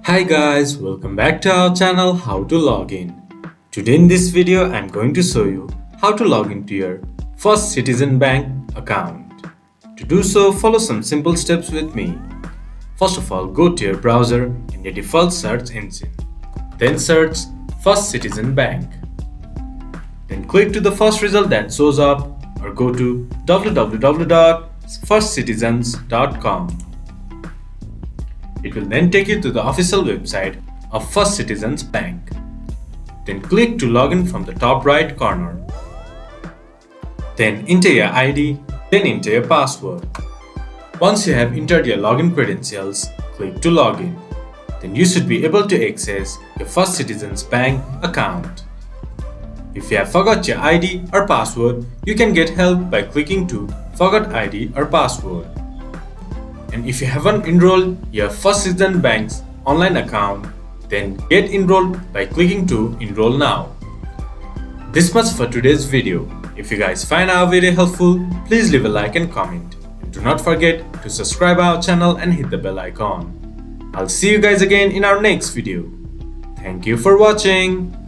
Hi guys, welcome back to our channel How to Log In. Today in this video I'm going to show you how to log into your First Citizen Bank account. To do so, follow some simple steps with me. First of all, go to your browser in your default search engine. Then search First Citizen Bank. Then click to the first result that shows up or go to www.firstcitizens.com. It will then take you to the official website of First Citizens Bank. Then click to login from the top right corner. Then enter your ID, then enter your password. Once you have entered your login credentials, click to login. Then you should be able to access your First Citizens Bank account. If you have forgot your ID or password, you can get help by clicking to Forgot ID or Password. And if you haven't enrolled your First Citizen Bank's online account, then get enrolled by clicking to Enroll Now. This much for today's video. If you guys find our video helpful, please leave a like and comment. And do not forget to subscribe our channel and hit the bell icon. I'll see you guys again in our next video. Thank you for watching.